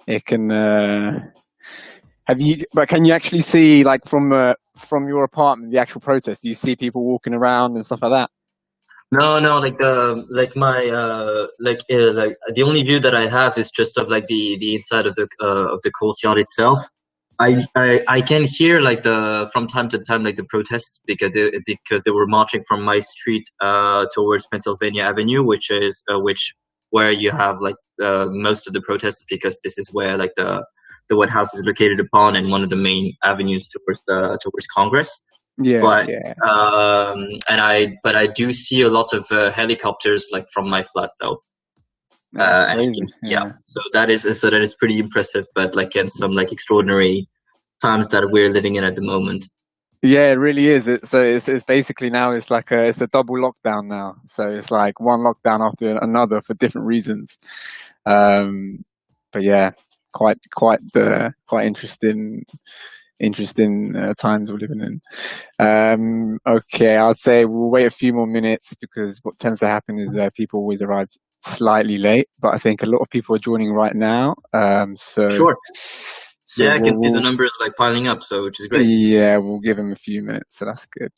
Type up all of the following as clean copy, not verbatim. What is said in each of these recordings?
It can. But can you actually see, like, from your apartment, the actual protest? Do you see people walking around and stuff like that? No, no, like the only view that I have is just of like the inside of the courtyard itself. I can hear like from time to time like the protests because they were marching from my street towards Pennsylvania Avenue, which where you have like most of the protests, because this is where like the White House is located upon, and one of the main avenues towards Congress. Yeah, But yeah. I do see a lot of helicopters like from my flat though. That's And crazy. yeah, Yeah. so that is pretty impressive, but like in some like extraordinary times that we're living in at the moment. Yeah, it really is. It's basically now it's a double lockdown now. So it's like one lockdown after another for different reasons. Um, but yeah, quite interesting times we're living in. Okay, I'd say we'll wait a few more minutes, because what tends to happen is people always arrive slightly late. But I think a lot of people are joining right now. Sure. So Yeah, I can see the numbers like piling up, so which is great. yeah, we'll give them a few minutes, so that's good.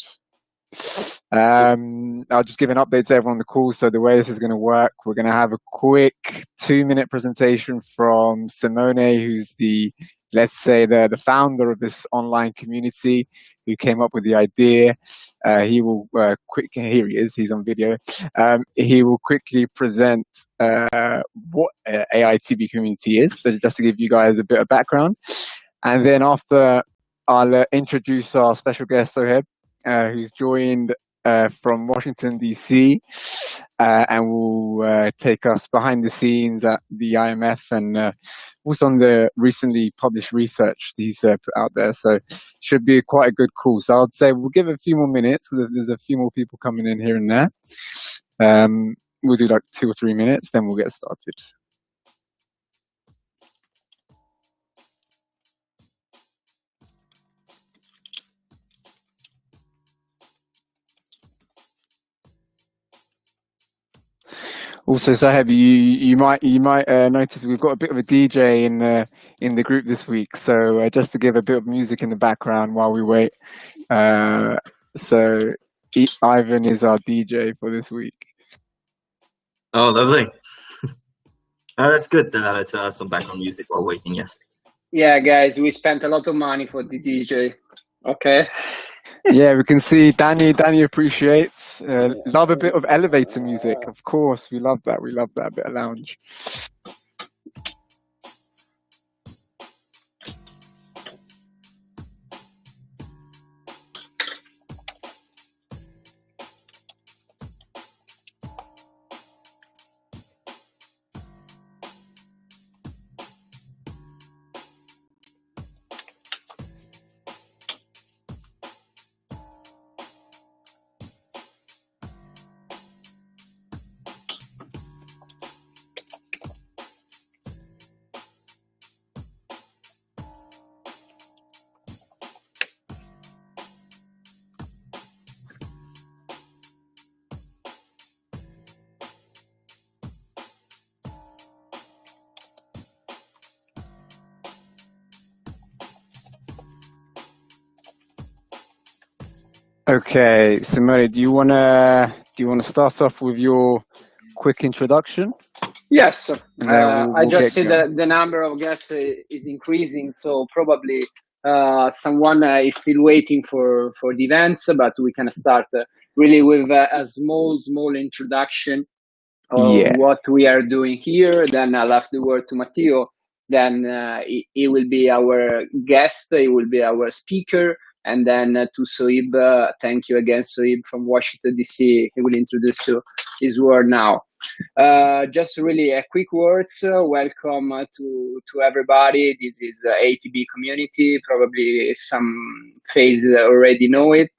I'll just give an update to everyone on the call. So the way this is going to work, we're going to have a quick 2-minute presentation from Simone, who's let's say the founder of this online community, who came up with the idea. He will here he is, he's on video. He will quickly present what AITB community is, so just to give you guys a bit of background. And then after, I'll introduce our special guest, Soheb, who's joined from Washington, D.C., and will take us behind the scenes at the IMF, and also on the recently published research he's put out there. So should be quite a good call. So I'd say we'll give a few more minutes, because there's a few more people coming in here and there. We'll do like 2 or 3 minutes, then we'll get started. Also, Saheb, you might notice we've got a bit of a DJ in the group this week. So just to give a bit of music in the background while we wait. So Ivan is our DJ for this week. Oh, lovely. Oh, that's good. Let's some background music while waiting. Yes. Yeah, guys, we spent a lot of money for the DJ. Okay. Yeah, we can see Danny appreciates. Love a bit of elevator music. Of course, we love that. We love that bit of lounge. Okay, Simone, do you wanna start off with your quick introduction? Yes, I just see that the number of guests is increasing, so probably someone is still waiting for the events, but we can start really with a small introduction of what we are doing here. Then I'll have the word to Matteo. Then he will be our guest, he will be our speaker. And then to Soib, thank you again, Soib from Washington, D.C. He will introduce to his word now. Just really a quick words. Welcome to everybody. This is AITB community. Probably some face already know it.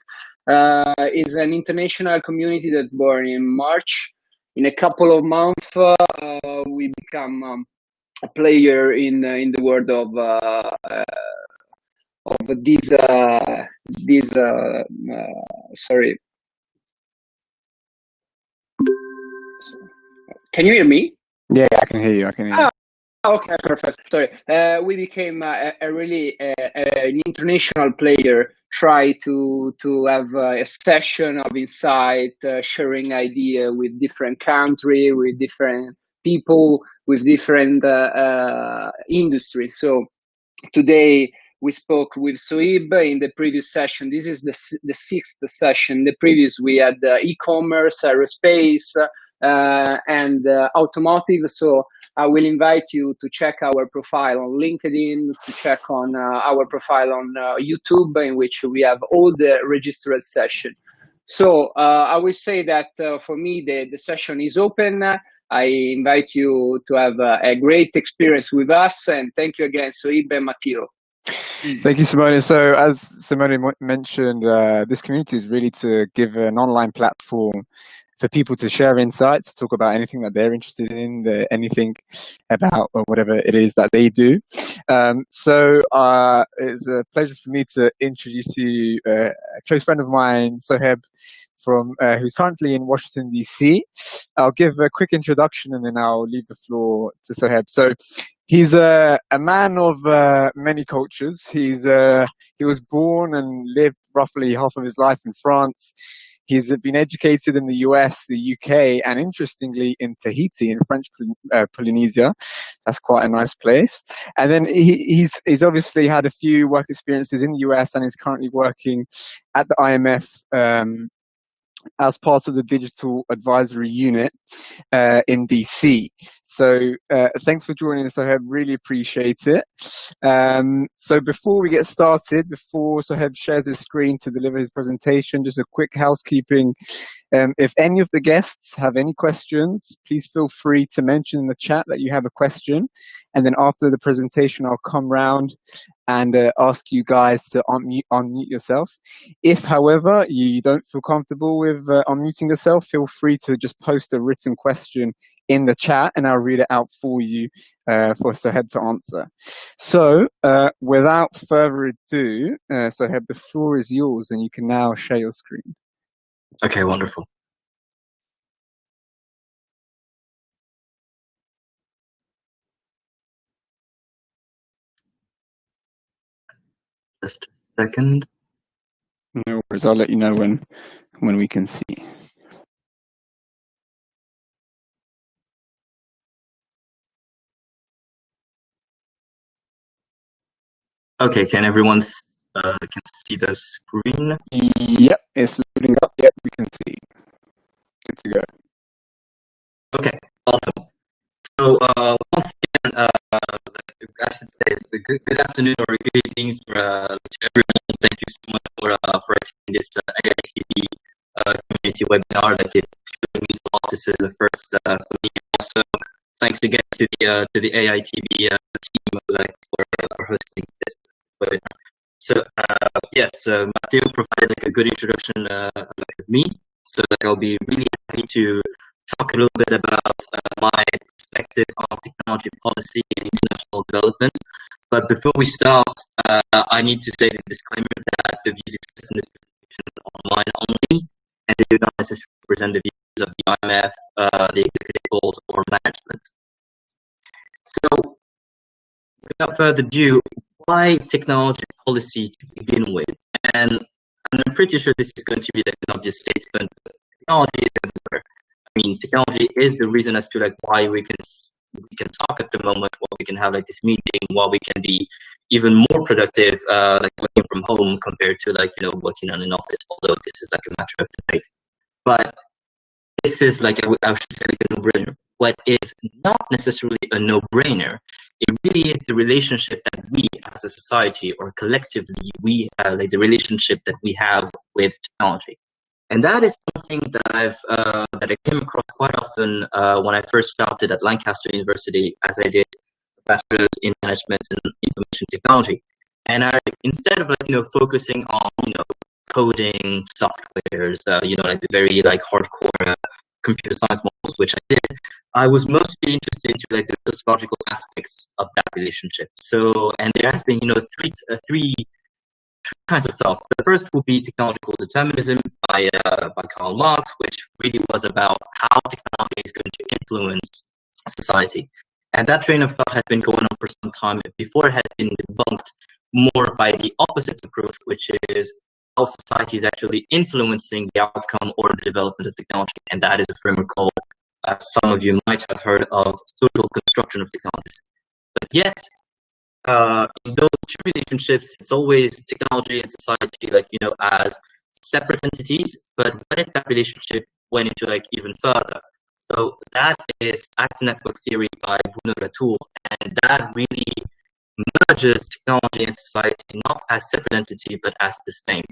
It's an international community that born in March. In a couple of months, we become a player in the world of this sorry. Can you hear me? Yeah, I can hear you. Okay, perfect. Sorry. We became a really an international player. Try to have a session of insight, sharing idea with different country, with different people, with different industries. So today we spoke with Soib in the previous session. This is the sixth session. The previous we had e-commerce, aerospace, and automotive. So I will invite you to check our profile on LinkedIn, to check on our profile on YouTube, in which we have all the registered session. So I will say that for me, the session is open. I invite you to have a great experience with us, and thank you again, Soib and Matteo. Thank you, Simone. So as Simone mentioned, this community is really to give an online platform for people to share insights, talk about anything that they're interested in, anything about or whatever it is that they do. So it's a pleasure for me to introduce to you a close friend of mine, Soheb, who's currently in Washington, D.C. I'll give a quick introduction and then I'll leave the floor to Soheb. So he's a man of many cultures. He was born and lived roughly half of his life in France. He's been educated in the US, the UK, and interestingly in Tahiti, in French Polynesia. That's quite a nice place. And then he's obviously had a few work experiences in the US and is currently working at the IMF as part of the digital advisory unit in DC. So thanks for joining us, Soheb. Really appreciate it. So before we get started, before Soheb shares his screen to deliver his presentation, just a quick housekeeping. If any of the guests have any questions, please feel free to mention in the chat that you have a question. And then after the presentation, I'll come round and ask you guys to unmute yourself. If, however, you don't feel comfortable with unmuting yourself, feel free to just post a written question in the chat and I'll read it out for you for Soheb to answer. So without further ado, Soheb, the floor is yours and you can now share your screen. Okay, wonderful. Just a second. No worries, I'll let you know when we can see. Okay, can everyone can see the screen? Yep, it's loading up. Yep, we can see. Good to go. Okay, awesome. So once again, I should say good afternoon or good evening to everyone. Thank you so much for attending this AITB community webinar. Like it really means a lot. This is the first for me. Also, thanks again to the AITB team for hosting this webinar. So yes, Matteo provided like a good introduction of me. So I'll be really happy to talk a little bit about my perspective on technology policy and international development. But before we start, I need to say the disclaimer that the views expressed in this presentation is online only, and they do not necessarily represent the views of the IMF, the executive board, or management. So, without further ado, why technology policy to begin with? And I'm pretty sure this is going to be like an obvious statement. Technology is everywhere. I mean, technology is the reason as to like why we can talk at the moment, why we can have like this meeting, why we can be even more productive, like working from home compared to like working on an office. Although this is like a matter of debate, but this is like I should say like a no-brainer. What is not necessarily a no-brainer, it really is the relationship that we as a society or collectively we have, like the relationship that we have with technology. And that is something that that I came across quite often when I first started at Lancaster University, as I did a bachelor's in management and information technology. And instead of focusing on coding softwares, like the very like hardcore computer science models, which I did, I was mostly interested into like the sociological aspects of that relationship. So, and there has been three kinds of thoughts. The first would be technological determinism by Karl Marx, which really was about how technology is going to influence society. And that train of thought has been going on for some time. Before it has been debunked more by the opposite approach, which is how society is actually influencing the outcome or the development of technology. And that is a framework called, some of you might have heard of, social construction of technologies. But yet, in those two relationships, it's always technology and society, like, you know, as separate entities. But what if that relationship went into like even further? So that is active network theory by Bruno Latour, and that really merges technology and society not as separate entity but as the same.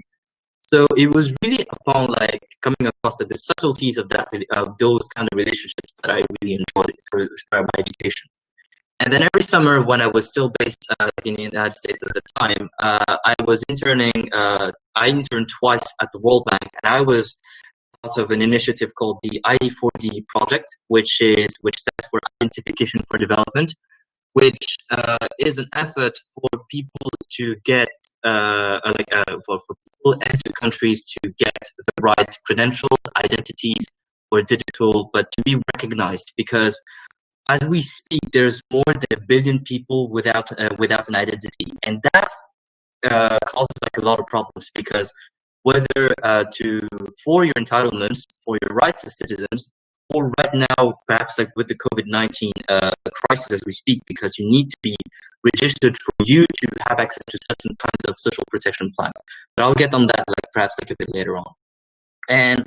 So it was really upon like coming across the subtleties of that, of those kind of relationships, that I really enjoyed through my education. And then every summer, when I was still based in the United States at the time, I was interning. I interned twice at the World Bank, and I was part of an initiative called the ID4D project, which stands for Identification for Development, which is an effort for people to get for people and to countries to get the right credentials, identities, or digital, but to be recognized, because as we speak, there's more than 1 billion people without an identity, and that causes like a lot of problems, because whether for your entitlements, for your rights as citizens, or right now, perhaps like with the COVID-19 crisis as we speak, because you need to be registered for you to have access to certain kinds of social protection plans. But I'll get on that perhaps a bit later on. And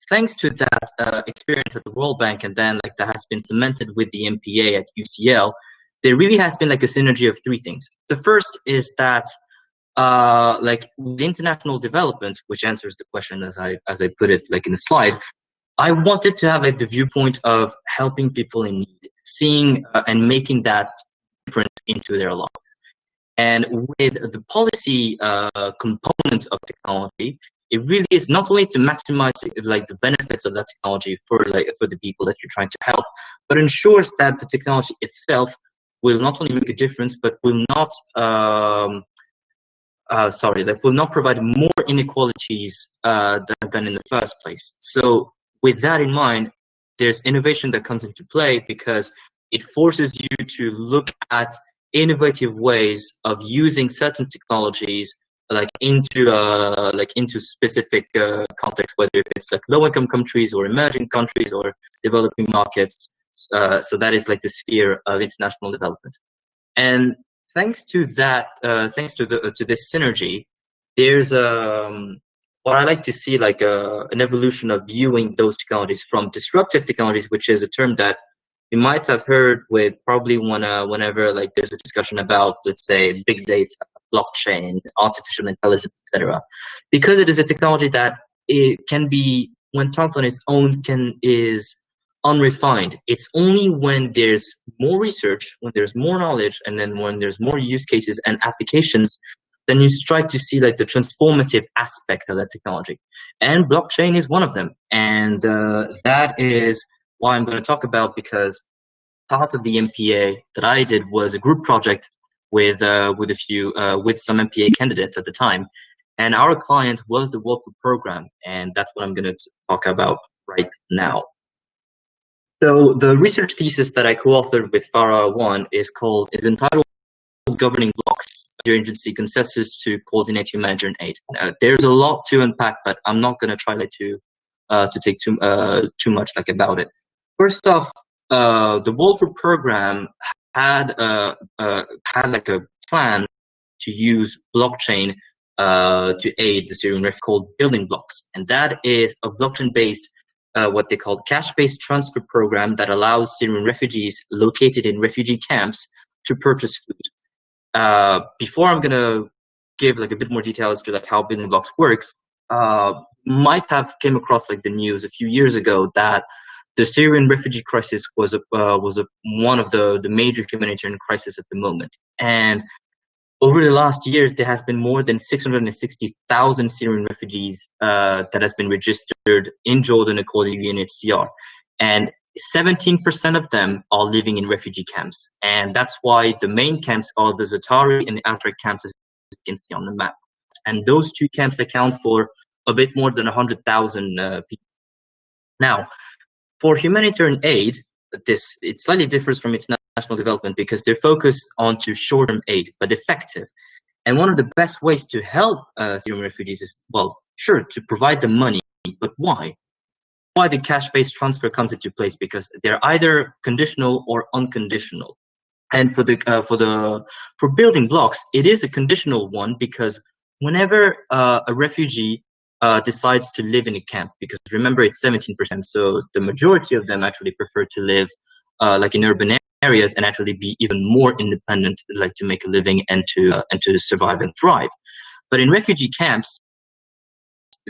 thanks to that experience at the World Bank, and then that has been cemented with the MPA at UCL, there really has been a synergy of three things. The first is that the international development, which answers the question as I put it in the slide, I wanted to have the viewpoint of helping people in need, seeing and making that difference into their lives. And with the policy component of technology, it really is not only to maximize the benefits of that technology for the people that you're trying to help, but ensures that the technology itself will not only make a difference, but will not will not provide more inequalities than in the first place. So with that in mind, there's innovation that comes into play, because it forces you to look at innovative ways of using certain technologies into specific contexts, whether it's low-income countries or emerging countries or developing markets. So that is the sphere of international development. And thanks to that, thanks to this synergy, there's what I like to see an evolution of viewing those technologies from disruptive technologies, which is a term that you might have heard with probably whenever there's a discussion about, let's say, big data, blockchain, artificial intelligence, etc. Because it is a technology that it can be, when taught on its own, is unrefined. It's only when there's more research, when there's more knowledge, and then when there's more use cases and applications, then you try to see the transformative aspect of that technology. And blockchain is one of them. And that is why I'm going to talk about, because part of the MPA that I did was a group project with some MPA candidates at the time. And our client was the World Food Program. And that's what I'm going to talk about right now. So the research thesis that I co-authored with Farah Awan is entitled Governing Blocks, Interagency Consensus to Coordinate Humanitarian Aid. There's a lot to unpack, but I'm not going to try to take too much about it. First off, the World Food Program had a plan to use blockchain to aid the Syrian refugees, called Building Blocks, and that is a blockchain-based what they call cash-based transfer program that allows Syrian refugees located in refugee camps to purchase food. Before I'm gonna give a bit more details to how Building Blocks works, might have came across the news a few years ago that the Syrian refugee crisis was one of the major humanitarian crises at the moment. And over the last years, there has been more than 660,000 Syrian refugees that has been registered in Jordan according to UNHCR. And 17% of them are living in refugee camps. And that's why the main camps are the Zatari and the Azraq camps, as you can see on the map. And those two camps account for a bit more than 100,000 people. Now, for humanitarian aid, it slightly differs from international development because they're focused onto short-term aid, but effective. And one of the best ways to help Syrian refugees is, well, sure, to provide them money, but why? Why the cash-based transfer comes into place? Because they're either conditional or unconditional. And for building blocks, it is a conditional one because whenever a refugee decides to live in a camp, because remember it's 17%, so the majority of them actually prefer to live like in urban areas and actually be even more independent, like to make a living and to survive and thrive. But in refugee camps,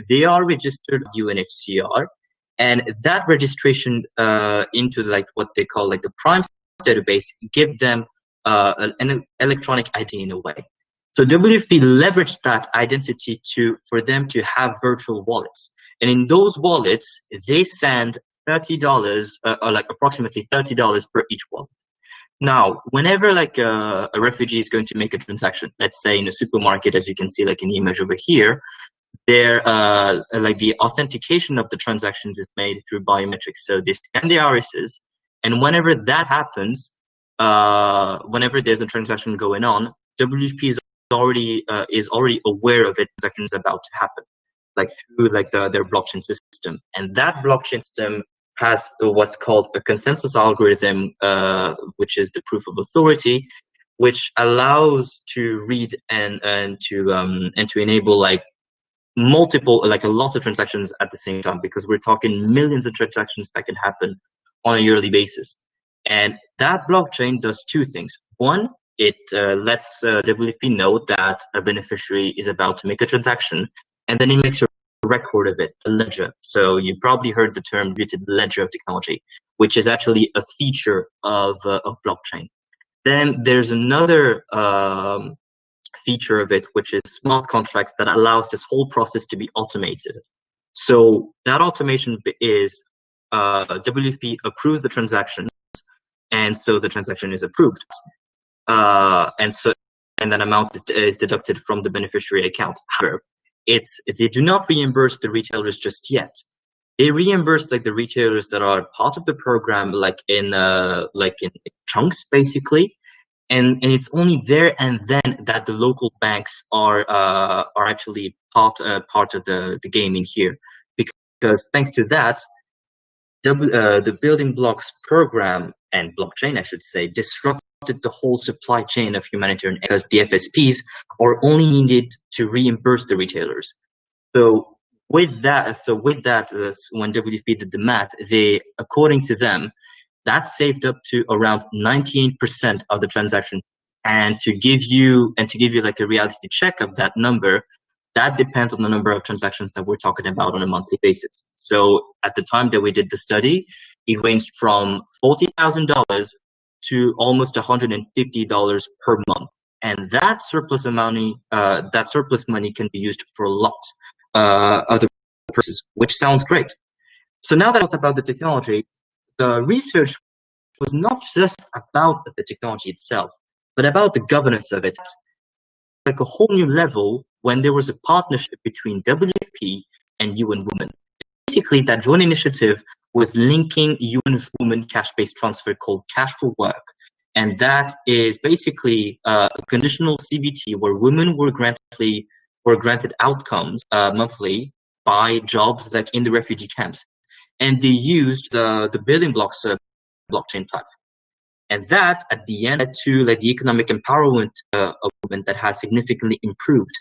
they are registered UNHCR, and that registration into like what they call like the prime database give them an electronic ID in a way. So WFP leveraged that identity for them to have virtual wallets, and in those wallets they send $30 or like approximately $30 per each wallet. Now, whenever like a refugee is going to make a transaction, let's say in a supermarket, as you can see like in the image over here, there like the authentication of the transactions is made through biometrics. So they scan the irises, and whenever that happens, whenever there's a transaction going on, WFP is already aware of it. Transaction is about to happen, like through like their blockchain system, and that blockchain system has what's called a consensus algorithm, which is the proof of authority, which allows to read and to enable like multiple, like a lot of transactions at the same time, because we're talking millions of transactions that can happen on a yearly basis. And that blockchain does two things. One, it lets WFP know that a beneficiary is about to make a transaction, and then it makes a record of it, a ledger. So you probably heard the term distributed ledger of technology, which is actually a feature of blockchain. Then there's another feature of it, which is smart contracts that allows this whole process to be automated. So that automation is WFP approves the transaction, and so the transaction is approved, and that amount is deducted from the beneficiary account. However, they do not reimburse the retailers just yet. They reimburse like the retailers that are part of the program, like in chunks basically, and it's only there and then that the local banks are actually part of the game in here, because thanks to that, the building blocks program and blockchain, I should say, disrupted the whole supply chain of humanitarian aid, because the FSPs are only needed to reimburse the retailers. So with that, when WFP did the math, according to them, that saved up to around 98% of the transaction. And to give you like a reality check of that number, that depends on the number of transactions that we're talking about on a monthly basis. So at the time that we did the study, it ranged from $40,000 to almost $150 per month. And that surplus money can be used for a lot other purposes, which sounds great. So now that I talked about the technology, the research was not just about the technology itself, but about the governance of it. Like a whole new level when there was a partnership between WFP and UN Women. Basically, that joint initiative was linking UN Women cash-based transfer called Cash for Work. And that is basically a conditional CBT where women were granted outcomes monthly by jobs like in the refugee camps. And they used the building blocks of blockchain platform. And that, at the end, led to like the economic empowerment of women that has significantly improved.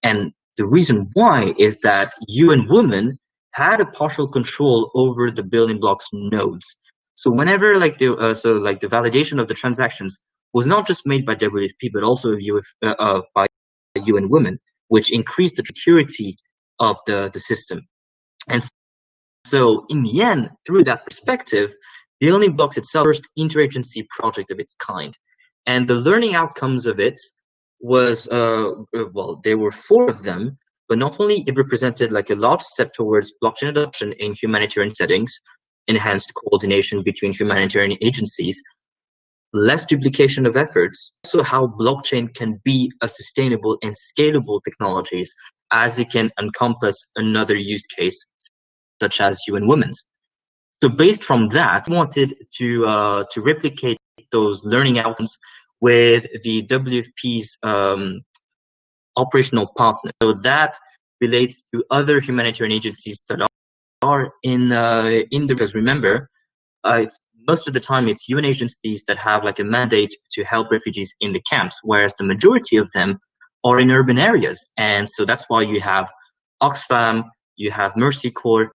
And the reason why is that UN Women had a partial control over the building blocks nodes. So whenever like the validation of the transactions was not just made by WFP, but also by UN Women, which increased the security of the system. And so in the end, through that perspective, the building blocks itself, first interagency project of its kind. And the learning outcomes of it was, well, there were 4 of them, but not only it represented like a large step towards blockchain adoption in humanitarian settings, enhanced coordination between humanitarian agencies, less duplication of efforts, also how blockchain can be a sustainable and scalable technologies as it can encompass another use case, such as UN Women's. So based from that, I wanted to replicate those learning outcomes with the WFP's operational partners. So that relates to other humanitarian agencies that are in because remember, most of the time it's UN agencies that have like a mandate to help refugees in the camps, whereas the majority of them are in urban areas. And so that's why you have Oxfam, you have Mercy Corps,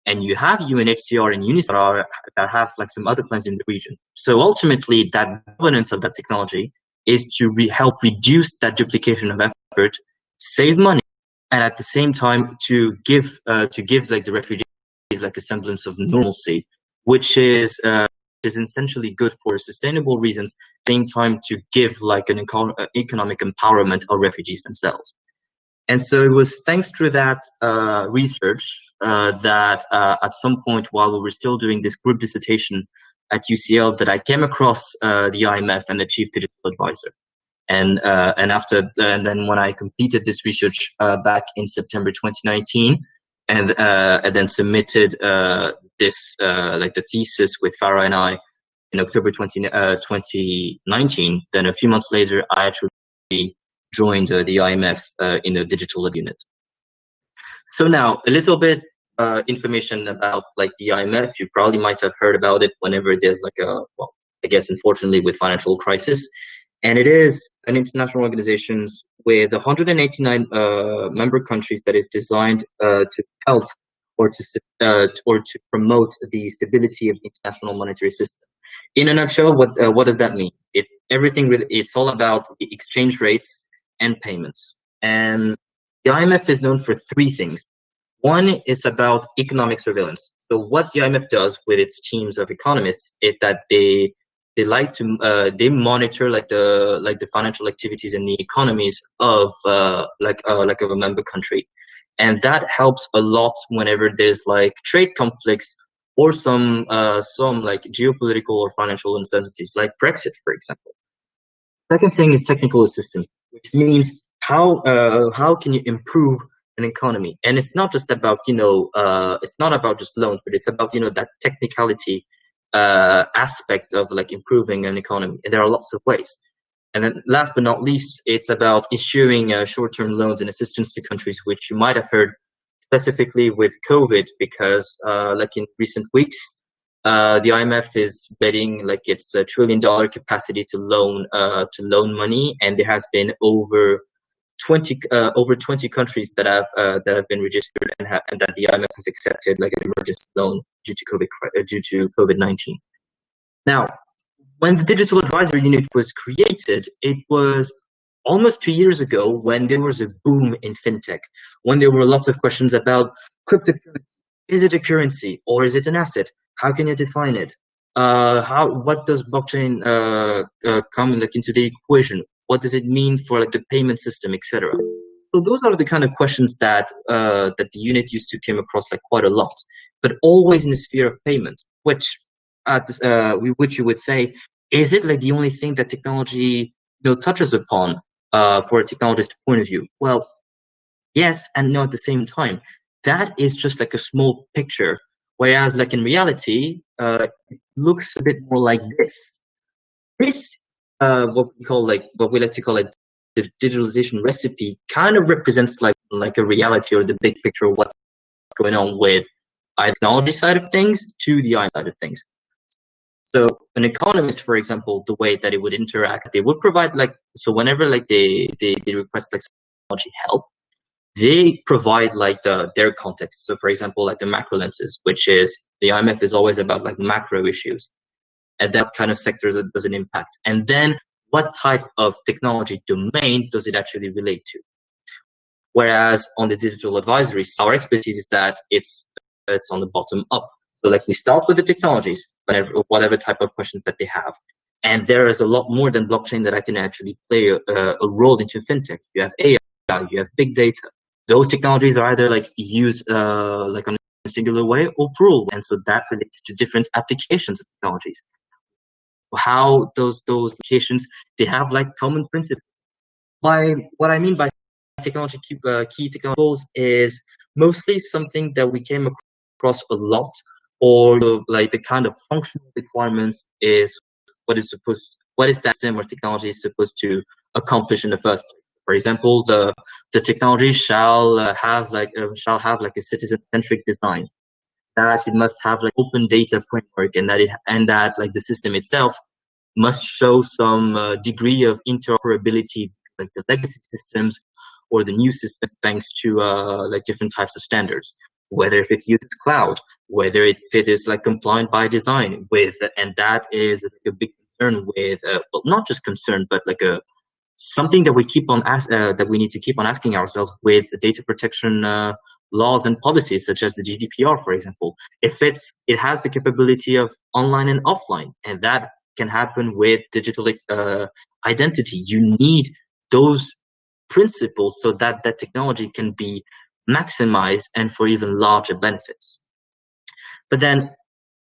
and you have UNHCR and UNICEF that have like some other plans in the region. So ultimately, that governance of that technology is to help reduce that duplication of effort, save money, and at the same time to give like the refugees like a semblance of normalcy, which is essentially good for sustainable reasons. At the same time, to give like an economic empowerment of refugees themselves. And so it was thanks to that research that at some point while we were still doing this group dissertation at UCL that I came across the IMF and the chief digital advisor. And then when I completed this research back in September 2019 and then submitted this like the thesis with Farah and I in October 2019, then a few months later I actually joined the IMF in a digital unit. So now a little bit information about like the IMF. You probably might have heard about it whenever there's like well, I guess unfortunately with financial crisis. And it is an international organization with 189 member countries that is designed to help or to promote the stability of the international monetary system. In a nutshell, what does that mean? It's all about the exchange rates and payments. And the IMF is known for three things. One is about economic surveillance. So what the IMF does with its teams of economists is that they like to they monitor like the financial activities and the economies of like of a member country, and that helps a lot whenever there's like trade conflicts or some like geopolitical or financial uncertainties, like Brexit, for example. Second thing is technical assistance, which means how can you improve an economy? And it's not just about it's not about just loans, but it's about that technicality aspect of like improving an economy. And there are lots of ways. And then last but not least, it's about issuing short-term loans and assistance to countries, which you might have heard specifically with COVID, because like in recent weeks, the IMF is betting like its $1 trillion capacity to loan money, and there has been over 20 countries that have been registered and that the IMF has accepted like an emergency loan due to COVID-19. Now, when the Digital Advisory Unit was created, it was almost 2 years ago when there was a boom in fintech, when there were lots of questions about cryptocurrency. Is it a currency or is it an asset? How can you define it? What does blockchain come like into the equation? What does it mean for like the payment system, etc.? So those are the kind of questions that that the unit used to come across like quite a lot, but always in the sphere of payment, which you would say, is it like the only thing that technology touches upon for a technologist point of view? Well, yes and no at the same time. That is just like a small picture, whereas like in reality, it looks a bit more like this. This what we like to call it the digitalization recipe kind of represents like a reality or the big picture of what's going on with the technology side of things to the eye side of things. So an economist, for example, the way that it would interact, they would provide whenever like they request like technology help, they provide like their context. So for example, like the macro lenses, which is the IMF is always about like macro issues and that kind of sectors that does it impact. And then what type of technology domain does it actually relate to? Whereas on the digital advisory, our expertise is that it's on the bottom up. So like we start with the technologies, whatever type of questions that they have. And there is a lot more than blockchain that I can actually play a role into fintech. You have AI, you have big data. Those technologies are either like used like on a singular way or plural. And so that relates to different applications of technologies. How those applications, they have like common principles. By what I mean by technology key technologies is mostly something that we came across a lot, or like the kind of functional requirements is what is that system or technology is supposed to accomplish in the first place. For example, the technology shall have like a citizen-centric design, that it must have like open data framework, and that like the system itself must show some degree of interoperability, like the legacy systems or the new systems, thanks to like different types of standards, whether if it uses cloud, whether it is like compliant by design with, and that is like a big concern with, well, not just concern, but like something that we need to keep on asking ourselves with the data protection laws and policies, such as the GDPR, for example. If it has the capability of online and offline, and that can happen with digital identity, you need those principles so that that technology can be maximized and for even larger benefits. But then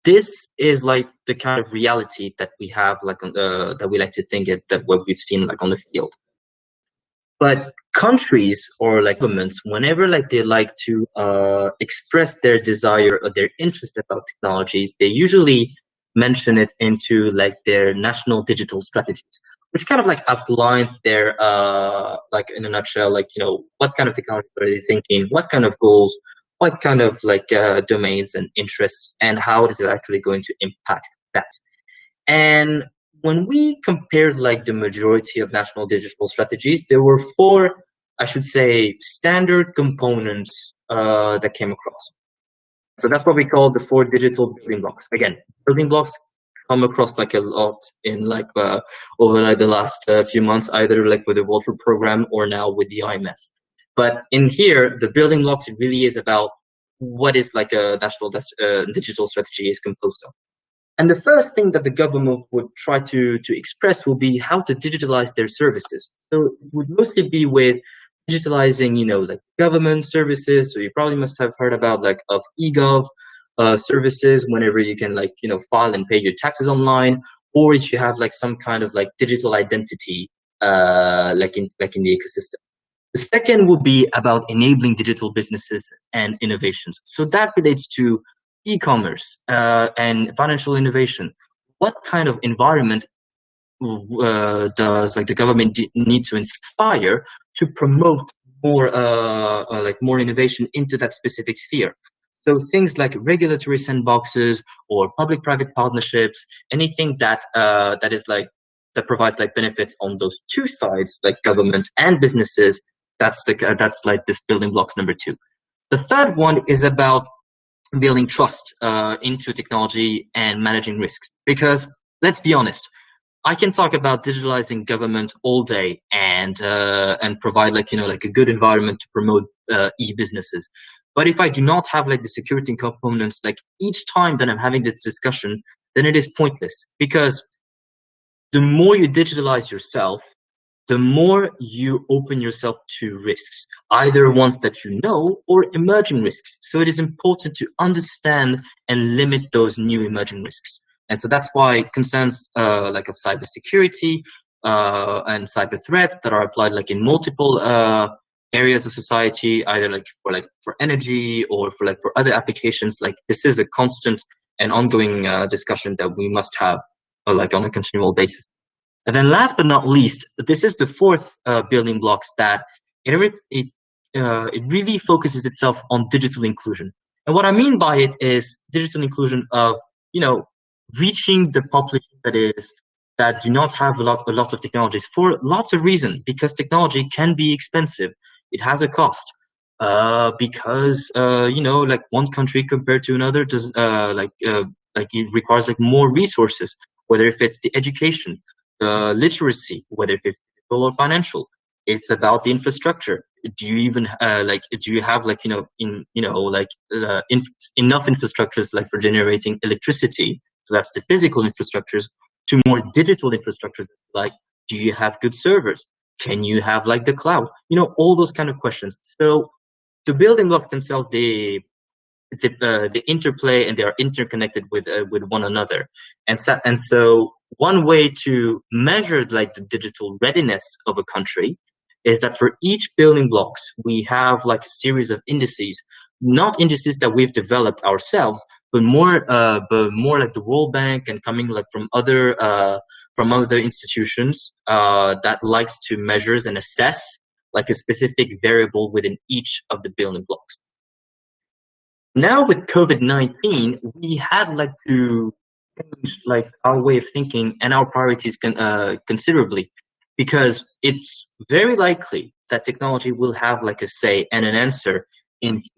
this is like the kind of reality that we have, like that we like to think it, that what we've seen like on the field. But countries or like governments, whenever like they like to express their desire or their interest about technologies, they usually mention it into like their national digital strategies, which kind of like outlines their like in a nutshell, like, you know, what kind of technologies are they thinking, what kind of goals, what kind of like domains and interests, and how is it actually going to impact that. And when we compared like the majority of national digital strategies, there were 4, I should say, standard components that came across. So that's what we call the 4 digital building blocks. Again, building blocks come across like a lot in like over like the last few months, either like with the World Food Program or now with the IMF. But in here, the building blocks, it really is about what is like a national digital strategy is composed of. And the first thing that the government would try to express will be how to digitalize their services. So it would mostly be with digitalizing, you know, like government services. So you probably must have heard about like of eGov services, whenever you can like, you know, file and pay your taxes online, or if you have like some kind of like digital identity like in the ecosystem. The second will be about enabling digital businesses and innovations. So that relates to e-commerce and financial innovation. What kind of environment does like the government need to inspire to promote more more innovation into that specific sphere? So things like regulatory sandboxes or public-private partnerships, anything that that is like that provides like benefits on those two sides, like government and businesses. That's like this building blocks number 2. The third one is about building trust into technology and managing risks. Because let's be honest, I can talk about digitalizing government all day and provide like, you know, like a good environment to promote e-businesses. But if I do not have like the security components, like each time that I'm having this discussion, then it is pointless, because the more you digitalize yourself, the more you open yourself to risks, either ones that you know or emerging risks. So it is important to understand and limit those new emerging risks. And so that's why concerns like of cybersecurity and cyber threats that are applied like in multiple areas of society, either like for energy or for other applications, like this is a constant and ongoing discussion that we must have like on a continual basis. And then last but not least, this is the 4th building blocks that it really focuses itself on digital inclusion. And what I mean by it is digital inclusion of, you know, reaching the population that do not have a lot of technologies for lots of reasons, because technology can be expensive. It has a cost. Because you know, like one country compared to another does like it requires like more resources, whether if it's the education, literacy, whether if it's digital or financial. It's about the infrastructure. Do you even do you have like, you know, enough infrastructures like for generating electricity? So that's the physical infrastructures, to more digital infrastructures, like do you have good servers? Can you have like the cloud? You know, all those kind of questions. So the building blocks themselves, they interplay and they are interconnected with one another. And so one way to measure like the digital readiness of a country is that for each building blocks we have like a series of indices not indices that we've developed ourselves, but more like the World Bank and coming like from other institutions that likes to measure and assess like a specific variable within each of the building blocks. Now with COVID-19, we had like to change like our way of thinking and our priorities considerably, because it's very likely that technology will have like a say and an answer into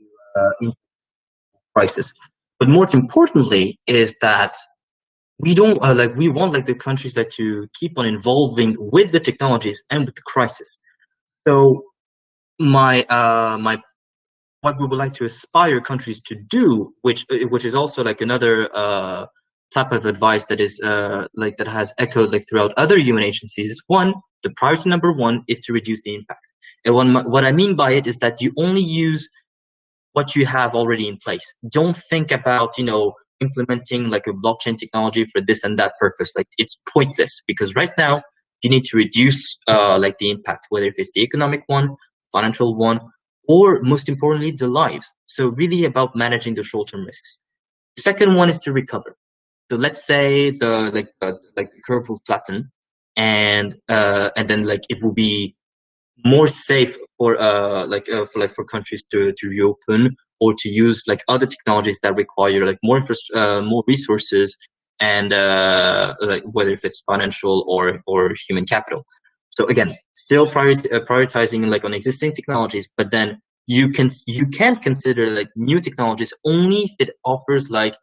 crisis. But more importantly is that we don't we want like the countries that to keep on evolving with the technologies and with the crisis. So what we would like to aspire countries to do, which is also like another type of advice that is like that has echoed like throughout other UN agencies, is one, the priority number one is to reduce the impact. And what I mean by it is that you only use what you have already in place. Don't think about, you know, implementing like a blockchain technology for this and that purpose. Like, it's pointless, because right now you need to reduce like the impact, whether if it's the economic one, financial one, or most importantly, the lives. So really about managing the short-term risks. The second one is to recover. So let's say the curve will flatten, and then like it will be more safe for countries to reopen, or to use like other technologies that require like more resources, and like whether if it's financial or human capital. So again, still prioritizing like on existing technologies, but then you can consider like new technologies only if it offers like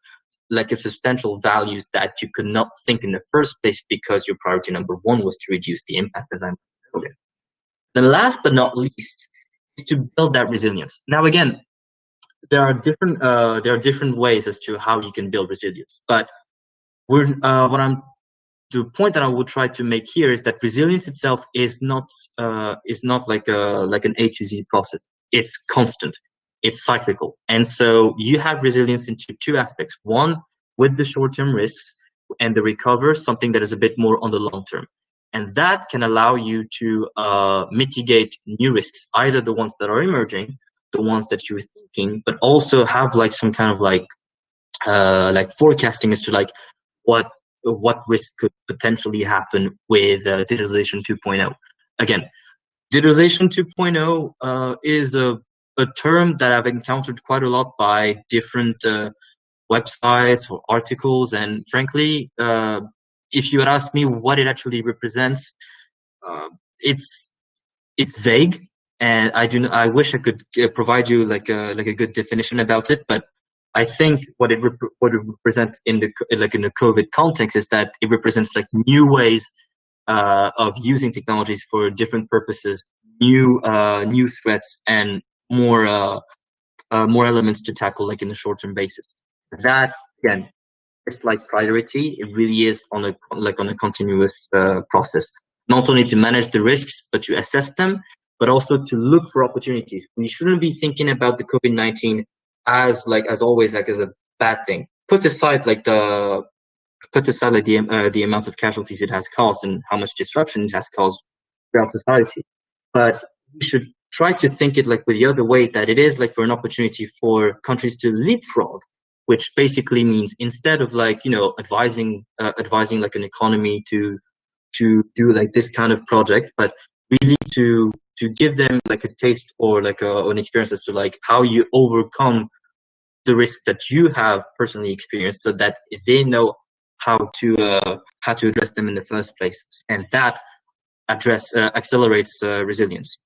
a substantial values that you could not think in the first place, because your priority number one was to reduce the impact, as I mentioned earlier. The last but not least is to build that resilience. Now, again, there are different ways as to how you can build resilience, but the point that I would try to make here is that resilience itself is not like an A to Z process. It's constant, it's cyclical, and so you have resilience into two aspects. One, with the short-term risks, and the recover, something that is a bit more on the long term. And that can allow you to mitigate new risks, either the ones that are emerging, the ones that you're thinking, but also have like some kind of like forecasting as to like what risk could potentially happen with Digitalization 2.0. Again, Digitalization 2.0 is a term that I've encountered quite a lot by different websites or articles, and frankly, if you had asked me what it actually represents, it's vague, and I wish I could provide you like a good definition about it. But I think what it represents in the COVID context is that it represents like new ways of using technologies for different purposes, new threats, and more elements to tackle like in a short-term basis. That again, it's like priority. It really is on a continuous process, not only to manage the risks, but to assess them, but also to look for opportunities. We shouldn't be thinking about the COVID-19 as always as a bad thing. Put aside the amount of casualties it has caused and how much disruption it has caused throughout society. But we should try to think it like with the other way, that it is like for an opportunity for countries to leapfrog, which basically means instead of like, you know, advising like an economy to do like this kind of project, but really to give them like a taste or like an experience as to like how you overcome the risk that you have personally experienced, so that they know how to address them in the first place, and that accelerates resilience.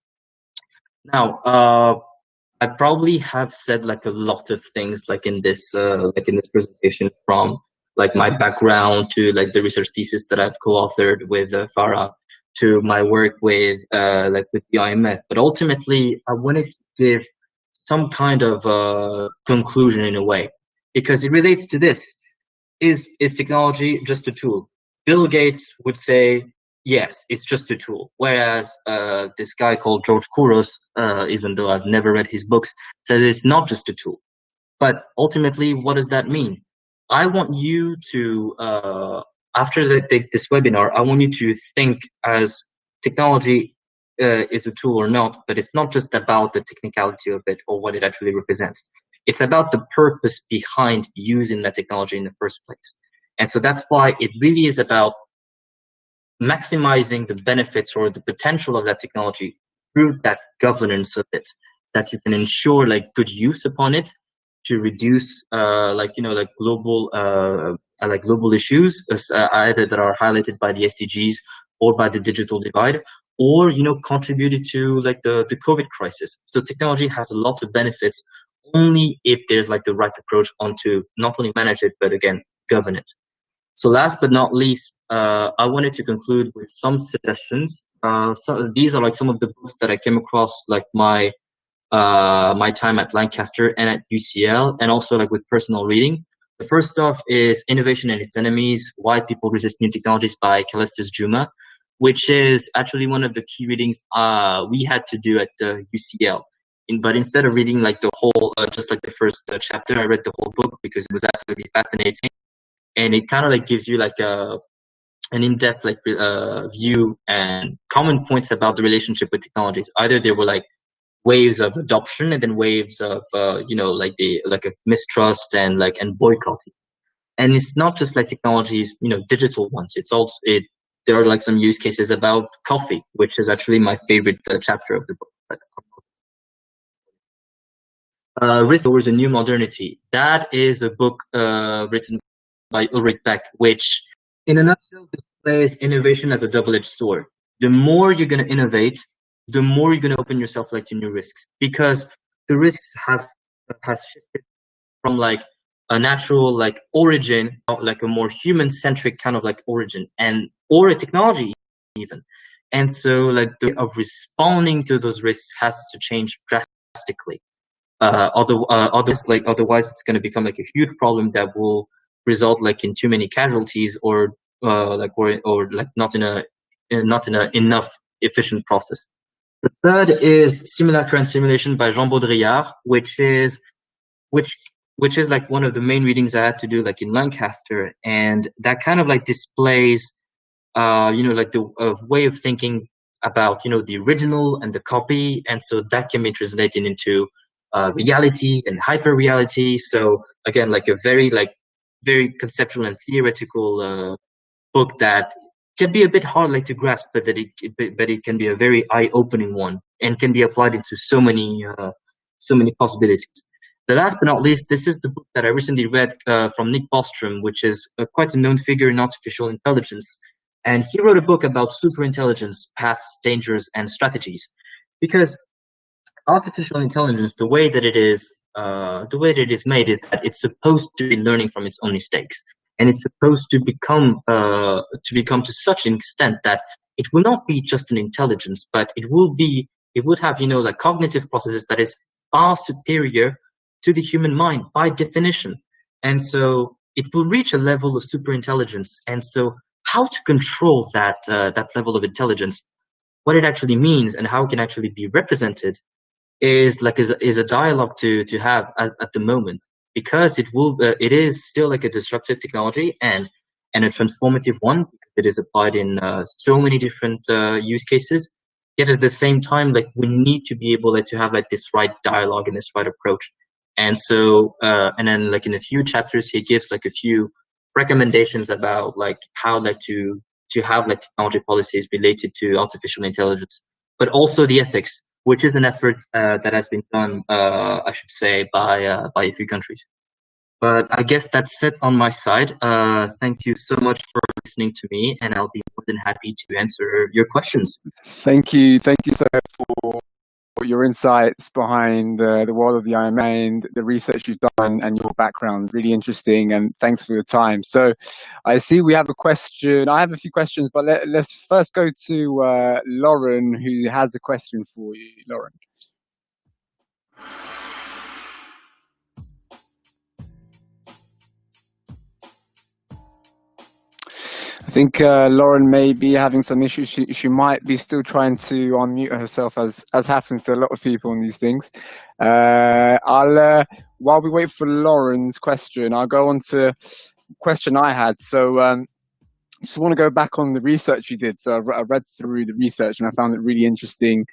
Now, I probably have said like a lot of things like in this presentation, from like my background to like the research thesis that I've co-authored with Farah, to my work with the IMF. But ultimately, I wanted to give some kind of conclusion in a way, because it relates to this. Is technology just a tool? Bill Gates would say, yes, it's just a tool. Whereas this guy called George Couros, even though I've never read his books, says it's not just a tool. But ultimately, what does that mean? I want you to, after this webinar, I want you to think as technology is a tool or not, but it's not just about the technicality of it or what it actually represents. It's about the purpose behind using that technology in the first place. And so that's why it really is about maximizing the benefits or the potential of that technology through that governance of it, that you can ensure like good use upon it to reduce global issues either that are highlighted by the SDGs or by the digital divide, or contributed to like the COVID crisis. So technology has lots of benefits only if there's like the right approach onto not only manage it but again govern it. So last but not least, I wanted to conclude with some suggestions. So these are like some of the books that I came across, like my time at Lancaster and at UCL, and also like with personal reading. The first stuff is Innovation and Its Enemies: Why People Resist New Technologies by Callistus Juma, which is actually one of the key readings we had to do at UCL. But instead of reading like the whole, just like the first chapter, I read the whole book because it was absolutely fascinating. And it kind of like gives you like an in-depth like view and common points about the relationship with technologies. Either they were like waves of adoption and then waves of like a mistrust and boycotting. And it's not just like technologies, digital ones. It's also there are like some use cases about coffee, which is actually my favorite chapter of the book. Risk Towards a New Modernity. That is a book written by Ulrich Beck, which in a nutshell displays innovation as a double-edged sword. The more you're going to innovate, the more you're going to open yourself like to new risks, because the risks has shifted from like a natural like origin, like a more human-centric kind of like origin, or a technology even. And so like the way of responding to those risks has to change drastically. Otherwise it's going to become like a huge problem that will result like in too many casualties or not in a enough efficient process. The third is Simulacra and Simulation by Jean Baudrillard, which is like one of the main readings I had to do like in Lancaster, and that kind of like displays like the way of thinking about the original and the copy, and so that can be translated into reality and hyper reality. So again, like a very conceptual and theoretical book that can be a bit hard like to grasp, but it can be a very eye-opening one and can be applied into so many possibilities. The last but not least, this is the book that I recently read from Nick Bostrom, which is quite a known figure in artificial intelligence. And he wrote a book about superintelligence, paths, dangers, and strategies. Because artificial intelligence, the way that it is made is that it's supposed to be learning from its own mistakes, and it's supposed to become to such an extent that it will not be just an intelligence, but it would have like cognitive processes that is far superior to the human mind by definition, and so it will reach a level of superintelligence. And so how to control that level of intelligence, what it actually means, and how it can actually be represented is a dialogue to have at the moment, because it is still like a disruptive technology and a transformative one, because it is applied in so many different use cases. Yet at the same time, like we need to be able to have like this right dialogue and this right approach. And so and then like in a few chapters he gives like a few recommendations about like how like to have like technology policies related to artificial intelligence, but also the ethics, which is an effort that has been done, I should say, by a few countries. But I guess that's it on my side. Thank you so much for listening to me, and I'll be more than happy to answer your questions. Thank you so much for your insights behind the world of the IMA and the research you've done and your background. Really interesting, and thanks for your time. So I see we have a question. I have a few questions, but let's first go to Lauren, who has a question for you. Lauren. I think Lauren may be having some issues. She might be still trying to unmute herself, as happens to a lot of people on these things. While we wait for Lauren's question, I'll go on to a question I had. So just want to go back on the research you did. So I read through the research and I found it really interesting.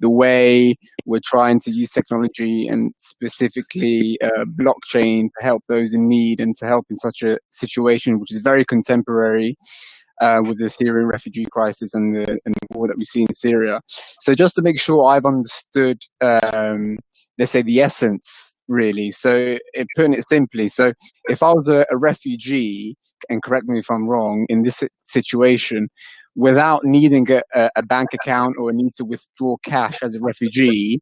the way we're trying to use technology and specifically blockchain to help those in need and to help in such a situation which is very contemporary with the Syrian refugee crisis and the war that we see in Syria. So just to make sure I've understood, let's say, the essence, really. So putting it simply, so if I was a refugee, and correct me if I'm wrong, in this situation, without needing a bank account or a need to withdraw cash as a refugee,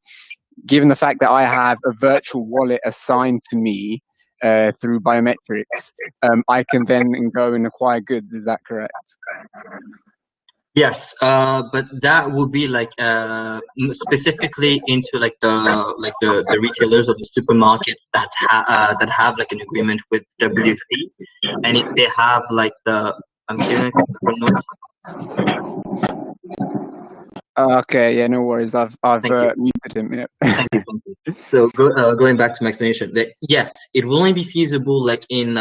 given the fact that I have a virtual wallet assigned to me through biometrics, I can then go and acquire goods. Is that correct? Yes, but that would be like specifically into like the retailers or the supermarkets that have like an agreement with WFP, and if they have like I'm hearing some noise. Okay, yeah, no worries. I've muted him. Yeah. Thank you. So going back to my explanation, that yes, it will only be feasible like in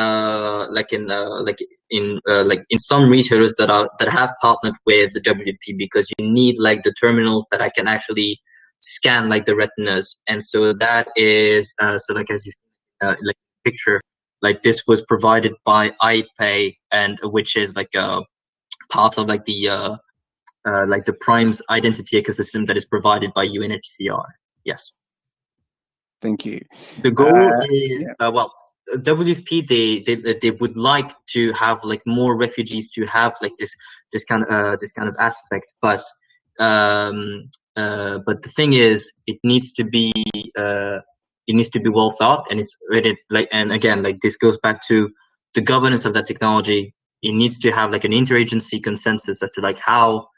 some retailers that have partnered with the WFP, because you need like the terminals that I can actually scan like the retinas, and so that is so like as you like picture, like this was provided by AITB, and which is like a part of like the Prime's identity ecosystem that is provided by UNHCR. Yes. Thank you. The goal is well, WFP they would like to have like more refugees to have like this kind of aspect, but the thing is, it needs to be well thought, and and again, like this goes back to the governance of that technology. It needs to have like an interagency consensus as to like how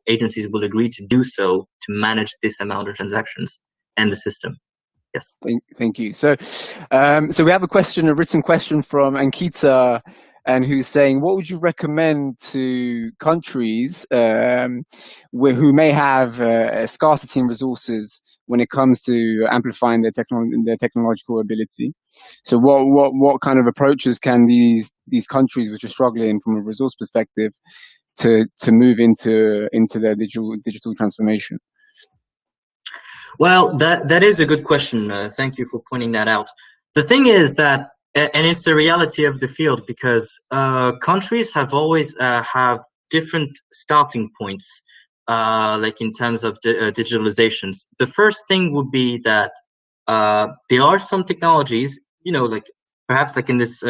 agencies will agree to do so to manage this amount of transactions and the system. Yes. Thank you. So we have a written question from Ankita, and who's saying, what would you recommend to countries who may have a scarcity in resources when it comes to amplifying their technological ability? So what kind of approaches can these countries which are struggling from a resource perspective to move into their digital transformation? Well, that is a good question. Thank you for pointing that out. The thing is that, and it's the reality of the field, because countries have always have different starting points, like in terms of digitalizations. The first thing would be that there are some technologies, like perhaps like in this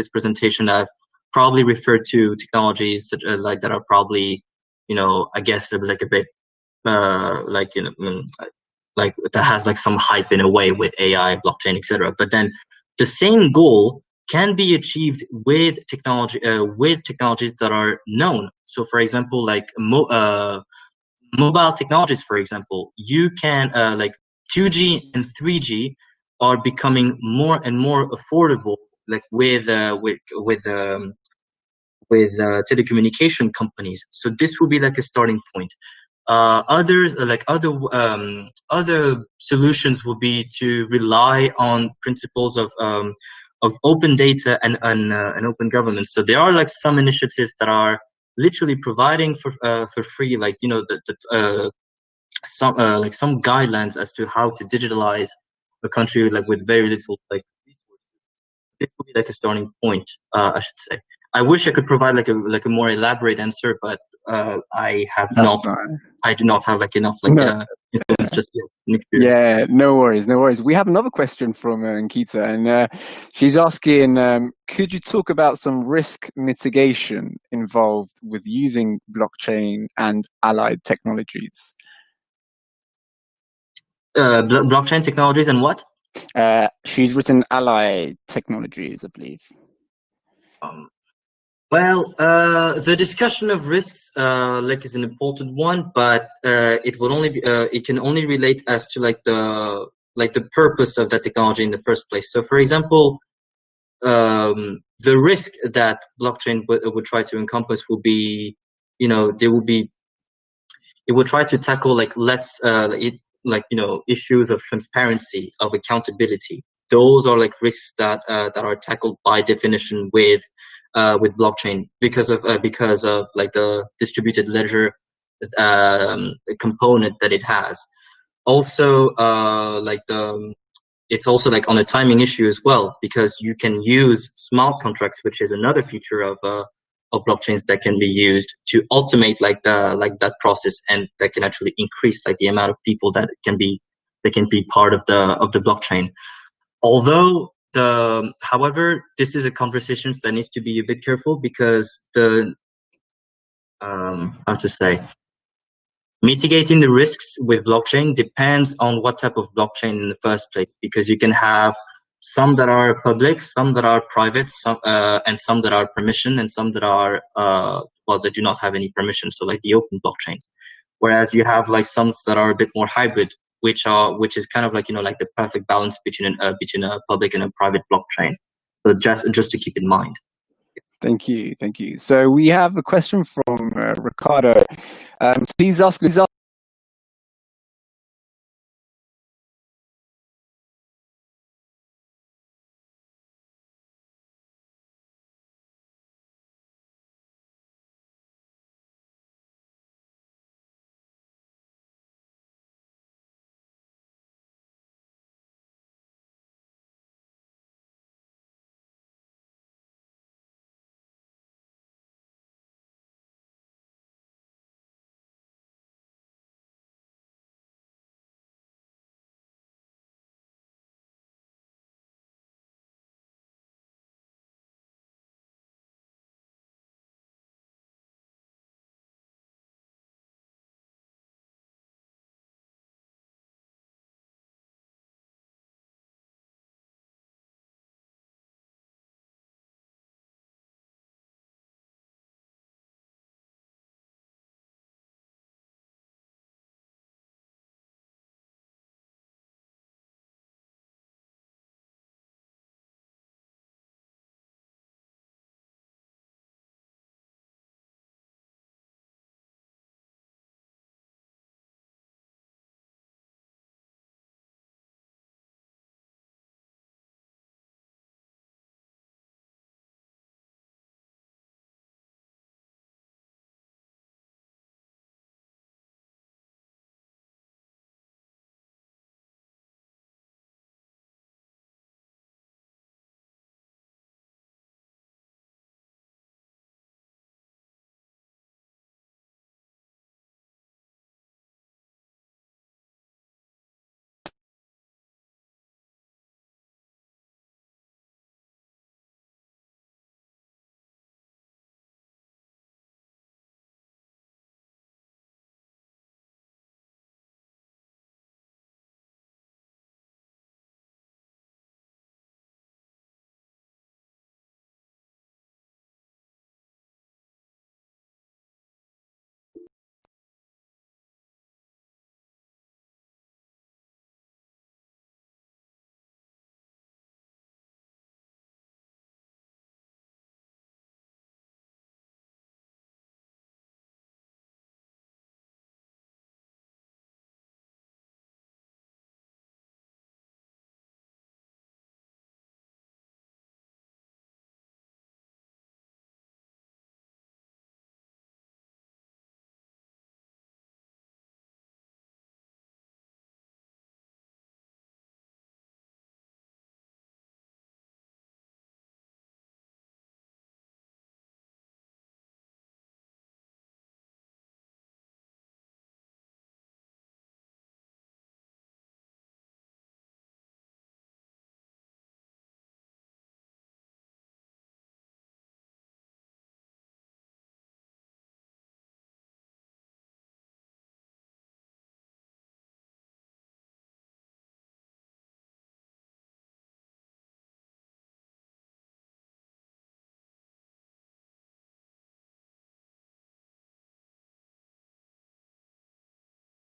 presentation, I've probably referred to technologies such as like that are probably, I guess like a bit like that has like some hype in a way with AI, blockchain, etc. But then the same goal can be achieved with technologies that are known. So, for example, like mobile technologies, for example, you can like 2G and 3G are becoming more and more affordable, like with telecommunication companies. So this will be like a starting point. Others like other solutions will be to rely on principles of open data and open governance. So there are like some initiatives that are literally providing for free, like some guidelines as to how to digitalize a country like with very little like resources. This would be like a starting point, I should say. I wish I could provide like a more elaborate answer, but I do not have like enough influence just yet. Yeah, no worries. We have another question from Ankita, and she's asking, could you talk about some risk mitigation involved with using blockchain and allied technologies? Blockchain technologies and what? She's written allied technologies, I believe. Well, the discussion of risks is an important one, but it can only relate as to the purpose of that technology in the first place. So, for example, the risk that blockchain would try to encompass will be, it would try to tackle less issues of transparency, of accountability. Those are like risks that are tackled by definition with blockchain because of like the distributed ledger component that it has. Also, it's also like on a timing issue as well, because you can use smart contracts, which is another feature of blockchains that can be used to automate that process, and that can actually increase like the amount of people that can be part of the blockchain. Although however, this is a conversation that needs to be a bit careful, because how to say, mitigating the risks with blockchain depends on what type of blockchain in the first place, because you can have some that are public, some that are private, and some that are permission, and some that are that do not have any permission, so like the open blockchains. Whereas you have like some that are a bit more hybrid, which is kind of like, you know, like the perfect balance between a public and a private blockchain. So just to keep in mind. Thank you. So we have a question from Ricardo. Please ask